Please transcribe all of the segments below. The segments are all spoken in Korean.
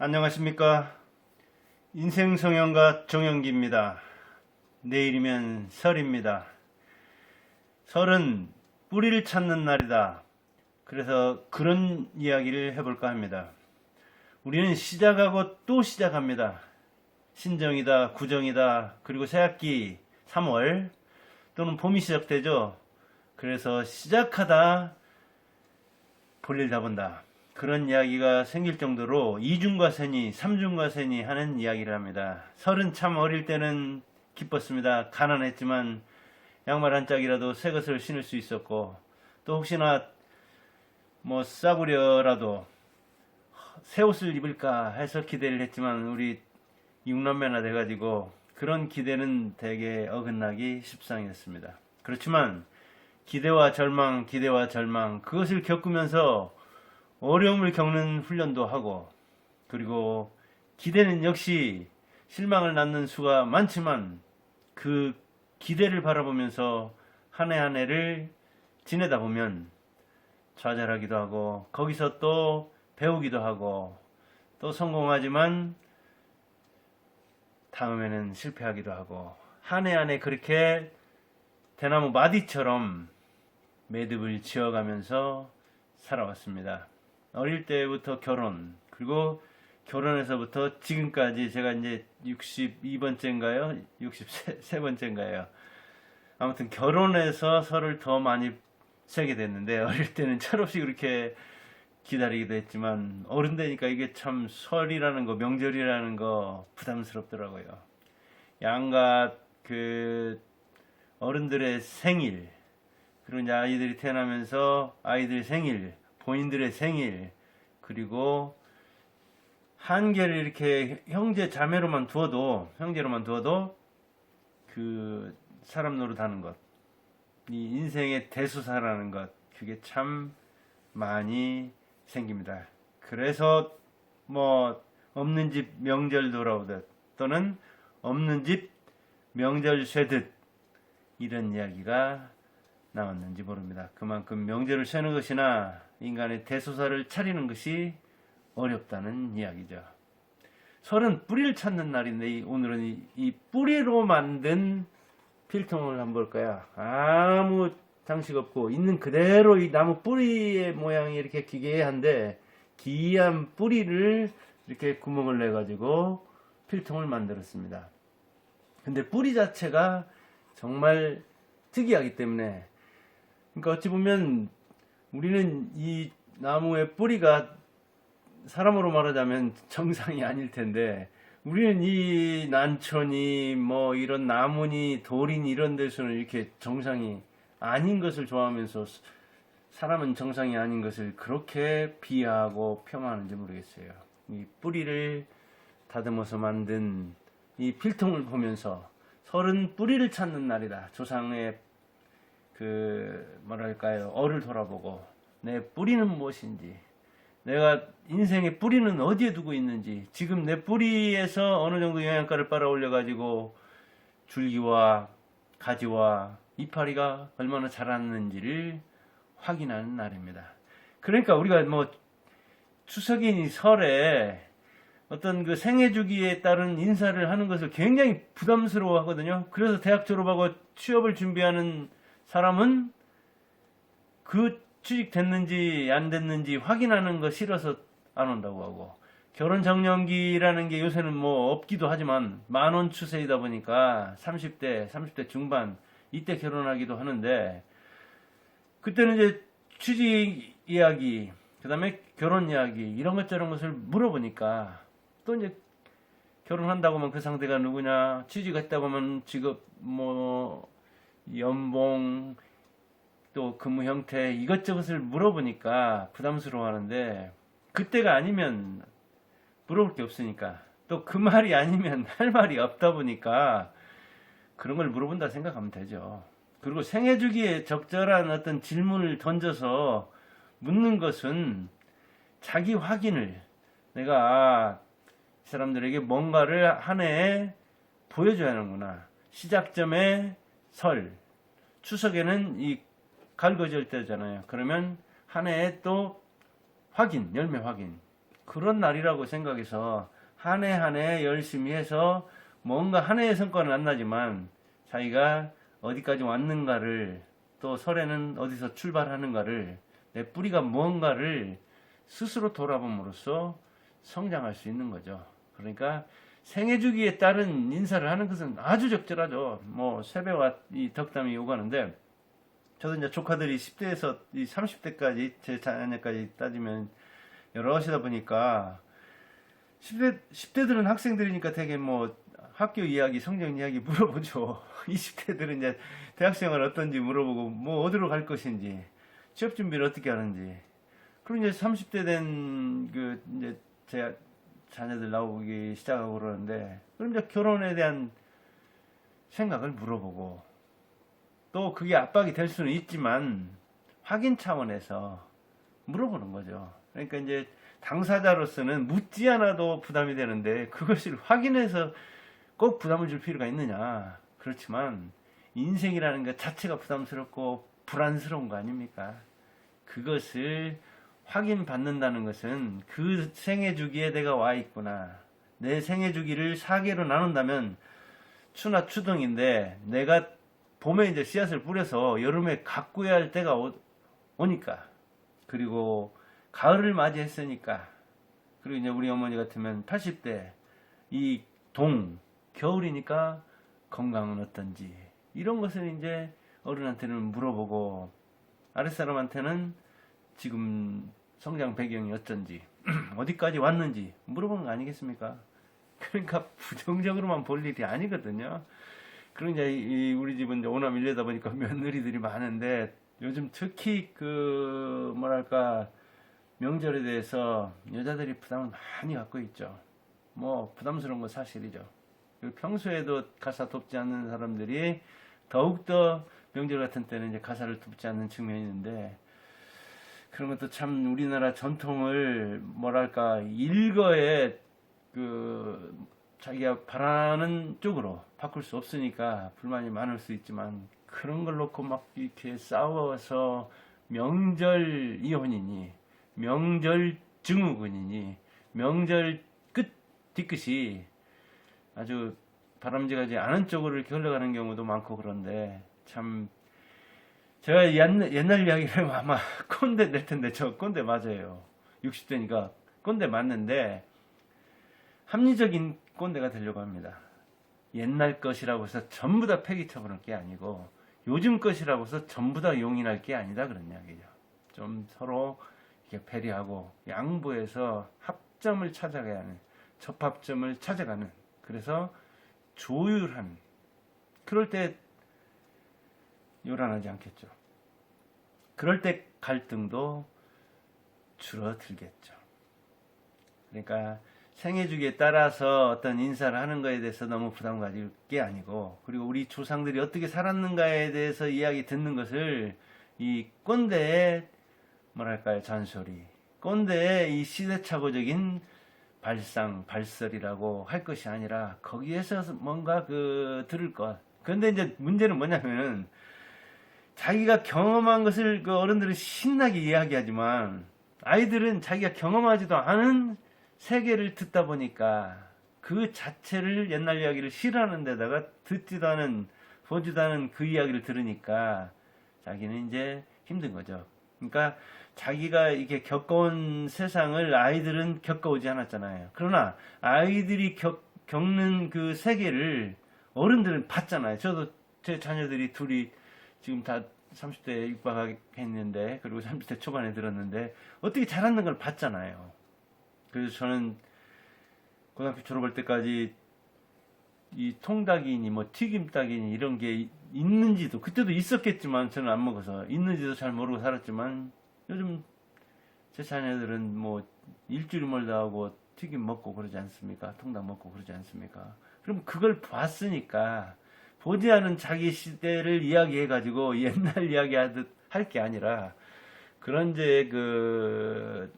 안녕하십니까. 인생성형가 정영기입니다. 내일이면 설입니다. 설은 뿌리를 찾는 날이다. 그래서 그런 이야기를 해볼까 합니다. 우리는 시작하고 또 시작합니다. 신정이다, 구정이다, 그리고 새학기 3월 또는 봄이 시작되죠. 그래서 시작하다 볼일 다 본다. 그런 이야기가 생길 정도로 이중과세니 삼중과세니 하는 이야기를 합니다. 설은 참 어릴 때는 기뻤습니다. 가난했지만 양말 한 짝이라도 새 것을 신을 수 있었고, 또 혹시나 뭐 싸구려라도 새 옷을 입을까 해서 기대를 했지만 우리 육남매나 돼가지고 그런 기대는 되게 어긋나기 십상이었습니다. 그렇지만 기대와 절망, 기대와 절망, 그것을 겪으면서 어려움을 겪는 훈련도 하고, 그리고 기대는 역시 실망을 낳는 수가 많지만 그 기대를 바라보면서 한 해 한 해를 지내다 보면 좌절하기도 하고, 거기서 또 배우기도 하고, 또 성공하지만 다음에는 실패하기도 하고, 한 해 한 해 그렇게 대나무 마디처럼 매듭을 지어가면서 살아왔습니다. 어릴 때부터 결혼, 그리고 결혼해서부터 지금까지 제가 이제 62번째인가요? 63번째인가요? 아무튼 결혼해서 설을 더 많이 세게 됐는데, 어릴 때는 철없이 그렇게 기다리기도 했지만 어른 되니까 이게 참 설이라는 거, 명절이라는 거 부담스럽더라고요. 양가 그 어른들의 생일, 그리고 이제 아이들이 태어나면서 아이들 생일, 본인들의 생일, 그리고 한계를 이렇게 형제로만 두어도 그 사람 노릇하는 것, 이 인생의 대수사라는 것, 그게 참 많이 생깁니다. 그래서 뭐 없는 집 명절 돌아오듯, 또는 없는 집 명절 쇠듯, 이런 이야기가 나왔는지 모릅니다. 그만큼 명절을 쇠는 것이나 인간의 대소사를 차리는 것이 어렵다는 이야기죠. 설은 뿌리를 찾는 날인데, 오늘은 이 뿌리로 만든 필통을 한번 볼까요? 아무 장식 없고 있는 그대로 이 나무 뿌리의 모양이 이렇게 기괴한데, 기이한 뿌리를 이렇게 구멍을 내 가지고 필통을 만들었습니다. 근데 뿌리 자체가 정말 특이하기 때문에, 그러니까 어찌 보면 우리는 이 나무의 뿌리가 사람으로 말하자면 정상이 아닐 텐데, 우리는 이 난초니 뭐 이런 나무니 돌이니 이런 데서는 이렇게 정상이 아닌 것을 좋아하면서 사람은 정상이 아닌 것을 그렇게 비하하고 폄하하는지 모르겠어요. 이 뿌리를 다듬어서 만든 이 필통을 보면서 설은 뿌리를 찾는 날이다. 조상의 뭐랄까요, 어를 돌아보고 내 뿌리는 무엇인지, 내가 인생의 뿌리는 어디에 두고 있는지, 지금 내 뿌리에서 어느 정도 영양가를 빨아올려 가지고 줄기와 가지와 이파리가 얼마나 자랐는지를 확인하는 날입니다. 그러니까 우리가 뭐 추석이니 설에 어떤 그 생애 주기에 따른 인사를 하는 것을 굉장히 부담스러워 하거든요. 그래서 대학 졸업하고 취업을 준비하는 사람은 그 취직됐는지 안 됐는지 확인하는 거 싫어서 안 온다고 하고, 결혼 정년기라는 게 요새는 뭐 없기도 하지만 만원 추세이다 보니까 30대 중반 이때 결혼하기도 하는데, 그때는 이제 취직 이야기, 그 다음에 결혼 이야기, 이런 것 저런 것을 물어보니까, 또 이제 결혼한다고 하면 그 상대가 누구냐, 취직했다고 하면 직업, 뭐 연봉, 또 근무 형태, 이것저것을 물어보니까 부담스러워 하는데, 그때가 아니면 물어볼 게 없으니까, 또 그 말이 아니면 할 말이 없다 보니까 그런 걸 물어본다 생각하면 되죠. 그리고 생애 주기에 적절한 어떤 질문을 던져서 묻는 것은 자기 확인을, 내가 이 사람들에게 뭔가를 한 해에 보여줘야 하는구나. 시작점에 설, 추석에는 이 갈궈질 때잖아요. 그러면 한 해에 또 확인, 열매 확인, 그런 날이라고 생각해서 한 해 한 해 열심히 해서 뭔가 한 해의 성과는 안 나지만 자기가 어디까지 왔는가를, 또 설에는 어디서 출발하는가를, 내 뿌리가 뭔가를 스스로 돌아봄으로써 성장할 수 있는 거죠. 그러니까 생애 주기에 따른 인사를 하는 것은 아주 적절하죠. 뭐 세배와 이 덕담이 오가는데, 저도 이제 조카들이 10대에서 30대까지 제 자녀까지 따지면 여럿이다 보니까 10대들은 학생들이니까 되게 뭐 학교 이야기, 성적 이야기 물어보죠. 20대들은 이제 대학생활 어떤지 물어보고, 뭐 어디로 갈 것인지, 취업 준비를 어떻게 하는지. 그리고 이제 30대 된 그 이제 제 자녀들 나오기 시작하고 그러는데, 그럼 이제 결혼에 대한 생각을 물어보고, 또 그게 압박이 될 수는 있지만 확인 차원에서 물어보는 거죠. 그러니까 이제 당사자로서는 묻지 않아도 부담이 되는데 그것을 확인해서 꼭 부담을 줄 필요가 있느냐. 그렇지만 인생이라는 것 자체가 부담스럽고 불안스러운 거 아닙니까? 그것을 확인받는다는 것은 그 생애 주기에 내가 와 있구나. 내 생애 주기를 4개로 나눈다면 추나 추동인데, 내가 봄에 이제 씨앗을 뿌려서 여름에 가꾸어야 할 때가 오니까, 그리고 가을을 맞이했으니까, 그리고 이제 우리 어머니 같으면 80대 이 겨울이니까 건강은 어떤지, 이런 것을 이제 어른한테는 물어보고, 아랫사람한테는 지금 성장 배경이 어쩐지, 어디까지 왔는지 물어보는 거 아니겠습니까? 그러니까 부정적으로만 볼 일이 아니거든요. 그리고 이제 우리 집은 이제 오남 일례다 보니까 며느리들이 많은데, 요즘 특히 그 뭐랄까 명절에 대해서 여자들이 부담을 많이 갖고 있죠. 뭐 부담스러운 건 사실이죠. 그리고 평소에도 가사 돕지 않는 사람들이 더욱더 명절 같은 때는 이제 가사를 돕지 않는 측면이 있는데, 그런 것도 참 우리나라 전통을 뭐랄까 일거에 그 자기가 바라는 쪽으로 바꿀 수 없으니까 불만이 많을 수 있지만, 그런 걸 놓고 막 이렇게 싸워서 명절 이혼이니, 명절 증후군이니, 명절 끝 뒤끝이 아주 바람직하지 않은 쪽으로 이렇게 흘러가는 경우도 많고, 그런데 참 제가 옛날 이야기를 하면 아마 꼰대 될 텐데, 저 꼰대 맞아요. 60대니까 꼰대 맞는데 합리적인 꼰대가 되려고 합니다. 옛날 것이라고 해서 전부 다 폐기 처분할 게 아니고, 요즘 것이라고 해서 전부 다 용인할 게 아니다, 그런 이야기죠. 좀 서로 이렇게 배려하고 양보해서 합점을 찾아가야 하는, 접합점을 찾아가는, 그래서 조율한, 그럴 때 요란하지 않겠죠. 그럴 때 갈등도 줄어들겠죠. 그러니까 생애 주기에 따라서 어떤 인사를 하는 것에 대해서 너무 부담 가질 게 아니고, 그리고 우리 조상들이 어떻게 살았는가에 대해서 이야기 듣는 것을 이 꼰대의 뭐랄까요, 잔소리, 꼰대의 이 시대착오적인 발설이라고 할 것이 아니라, 거기에서 뭔가 들을 것. 그런데 이제 문제는 뭐냐면은, 자기가 경험한 것을 그 어른들은 신나게 이야기하지만 아이들은 자기가 경험하지도 않은 세계를 듣다 보니까 그 자체를, 옛날 이야기를 싫어하는 데다가 듣지도 않은, 보지도 않은 그 이야기를 들으니까 자기는 이제 힘든 거죠. 그러니까 자기가 이렇게 겪어온 세상을 아이들은 겪어오지 않았잖아요. 그러나 아이들이 겪는 그 세계를 어른들은 봤잖아요. 저도 제 자녀들이 둘이 지금 다 30대에 육박했는데, 그리고 30대 초반에 들었는데 어떻게 자랐는 걸 봤잖아요. 그래서 저는 고등학교 졸업할 때까지 이 통닭이니 뭐 튀김닭이니 이런 게 있는지도, 그때도 있었겠지만 저는 안 먹어서 있는지도 잘 모르고 살았지만, 요즘 제 자녀들은 뭐 일주일 멀다 하고 튀김 먹고 그러지 않습니까? 통닭 먹고 그러지 않습니까? 그럼 그걸 봤으니까, 보지 않은 자기 시대를 이야기해가지고 옛날 이야기하듯 할 게 아니라, 그런 이제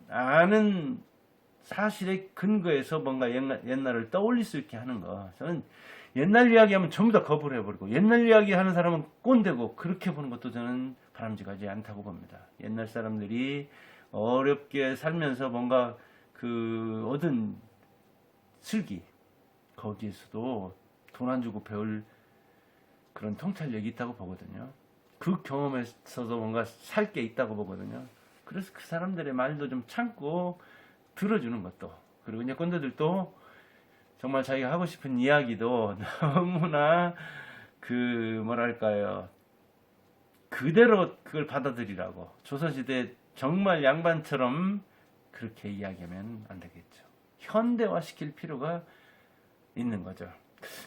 아는 사실의 근거에서 뭔가 옛날을 떠올릴 수 있게 하는 거. 저는 옛날 이야기하면 전부 다 거부를 해버리고, 옛날 이야기하는 사람은 꼰대고, 그렇게 보는 것도 저는 바람직하지 않다고 봅니다. 옛날 사람들이 어렵게 살면서 뭔가 그 얻은 슬기, 거기에서도 돈 안 주고 배울 그런 통찰력이 있다고 보거든요. 그 경험에서도 뭔가 살 게 있다고 보거든요. 그래서 그 사람들의 말도 좀 참고 들어주는 것도, 그리고 이제 꼰대들도 정말 자기가 하고 싶은 이야기도 너무나 그 뭐랄까요, 그대로 그걸 받아들이라고, 조선시대 정말 양반처럼 그렇게 이야기하면 안 되겠죠. 현대화 시킬 필요가 있는 거죠.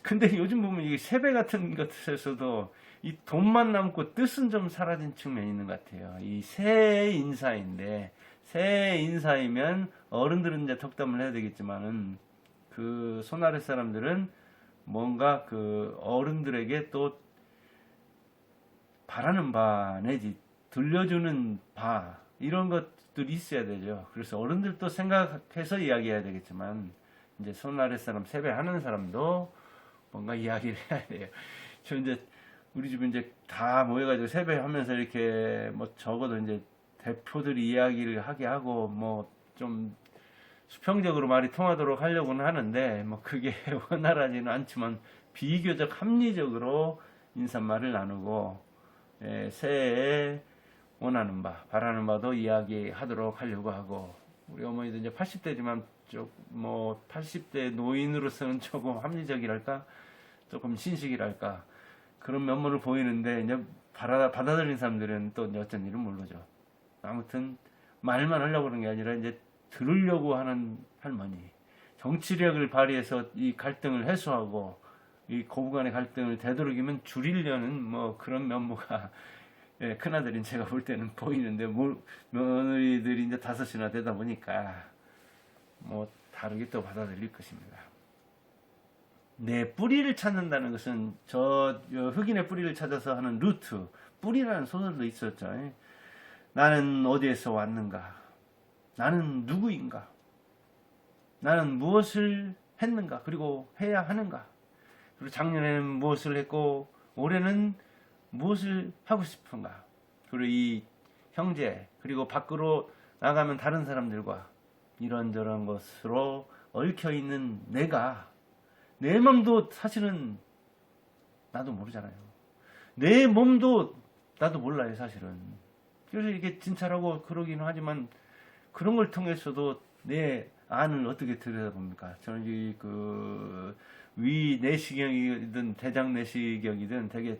근데 요즘 보면 이 세배 같은 것에서도 이 돈만 남고 뜻은 좀 사라진 측면이 있는 것 같아요. 이 새 인사인데, 새 인사이면 어른들은 이제 덕담을 해야 되겠지만은 그 손아래 사람들은 뭔가 그 어른들에게 또 바라는 바 내지 들려주는 바, 이런 것들이 있어야 되죠. 그래서 어른들도 생각해서 이야기해야 되겠지만 이제 손아래 사람, 세배하는 사람도 뭔가 이야기를 해야 돼요. 저 이제 우리 집에 이제 다 모여가지고 세배하면서 이렇게 뭐 적어도 이제 대표들이 이야기를 하게 하고 뭐 좀 수평적으로 말이 통하도록 하려고는 하는데 뭐 그게 원활하지는 않지만 비교적 합리적으로 인사말을 나누고, 새해에 원하는 바, 바라는 바도 이야기하도록 하려고 하고, 우리 어머니도 이제 80대지만 뭐 80대 노인으로서는 조금 합리적이랄까, 조금 신식이랄까, 그런 면모를 보이는데 이제 받아들인 사람들은 또 어쩐 일은 모르죠. 아무튼 말만 하려고 그런 게 아니라 이제 들으려고 하는 할머니, 정치력을 발휘해서 이 갈등을 해소하고 이 고부간의 갈등을 되도록이면 줄이려는 뭐 그런 면모가, 큰아들인 제가 볼 때는 보이는데, 며느리들이 이제 5이나 되다 보니까 뭐 다르게 또 받아들일 것입니다. 내 뿌리를 찾는다는 것은 저 흑인의 뿌리를 찾아서 하는 루트, 뿌리라는 소설도 있었죠. 나는 어디에서 왔는가? 나는 누구인가? 나는 무엇을 했는가? 그리고 해야 하는가? 그리고 작년에는 무엇을 했고 올해는 무엇을 하고 싶은가? 그리고 이 형제, 그리고 밖으로 나가면 다른 사람들과 이런저런 것으로 얽혀있는 내가, 내 몸도 사실은 나도 모르잖아요. 내 몸도 나도 몰라요, 사실은. 그래서 이렇게 진찰하고 그러기는 하지만 그런 걸 통해서도 내 안을 어떻게 들여다봅니까? 저는 위 내시경이든 대장 내시경이든 되게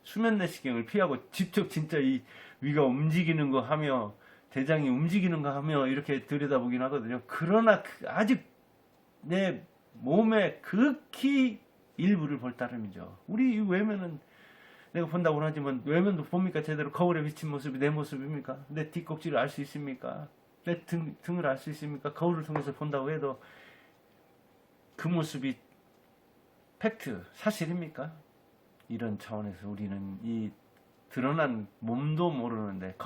수면 내시경을 피하고 직접 진짜 이 위가 움직이는 거 하며 대장이 움직이는 거 하며 이렇게 들여다보긴 하거든요. 그러나 아직 내 몸의 극히 일부를 볼 따름이죠. 우리 외면은 내가 본다고는 하지만 외면도 봅니까? 제대로 거울에 비친 모습이 내 모습입니까? 내 뒷꼭지를 알 수 있습니까? 내 등을 알 수 있습니까? 거울을 통해서 본다고 해도 그 모습이 팩트, 사실입니까? 이런 차원에서 우리는 이 드러난 몸도 모르는데,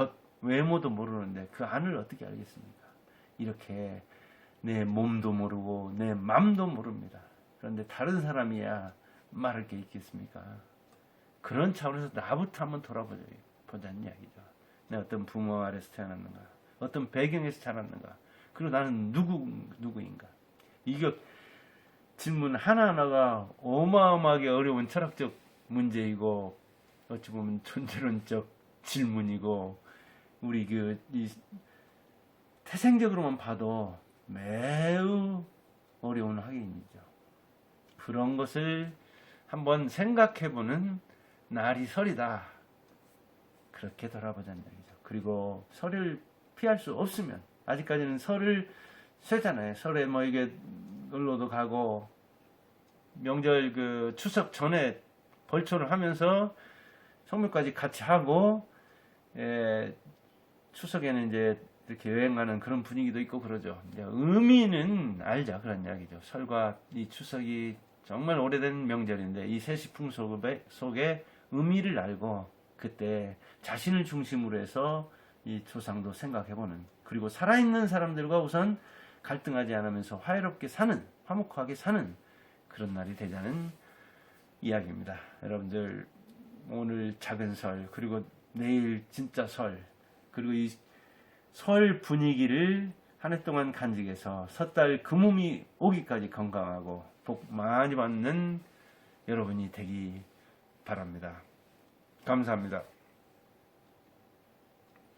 외모도 모르는데 그 안을 어떻게 알겠습니까? 이렇게 내 몸도 모르고 내 맘도 모릅니다. 그런데 다른 사람이야 말할 게 있겠습니까? 그런 차원에서 나부터 한번 돌아보자는 이야기죠. 내가 어떤 부모 아래서 태어났는가, 어떤 배경에서 자랐는가, 그리고 나는 누구인가. 이게 질문 하나하나가 어마어마하게 어려운 철학적 문제이고, 어찌 보면 존재론적 질문이고, 우리 이 태생적으로만 봐도 매우 어려운 학문이죠. 그런 것을 한번 생각해보는 날이 설이다. 그렇게 돌아보자는 얘기죠. 그리고 설을 피할 수 없으면, 아직까지는 설을 세잖아요. 설에 뭐 이게 놀러도 가고, 명절 추석 전에 벌초를 하면서 성묘까지 같이 하고, 추석에는 이제 이렇게 여행 가는 그런 분위기도 있고 그러죠. 이제 의미는 알죠. 그런 이야기죠. 설과 이 추석이 정말 오래된 명절인데 이 세시풍 속에 의미를 알고 그때 자신을 중심으로 해서 이 조상도 생각해보는, 그리고 살아있는 사람들과 우선 갈등하지 않으면서 화해롭게 사는, 화목하게 사는 그런 날이 되자는 이야기입니다. 여러분들 오늘 작은 설, 그리고 내일 진짜 설, 그리고 이 설 분위기를 한 해 동안 간직해서 섣달 금음이 오기까지 건강하고 복 많이 받는 여러분이 되기 바랍니다. 감사합니다.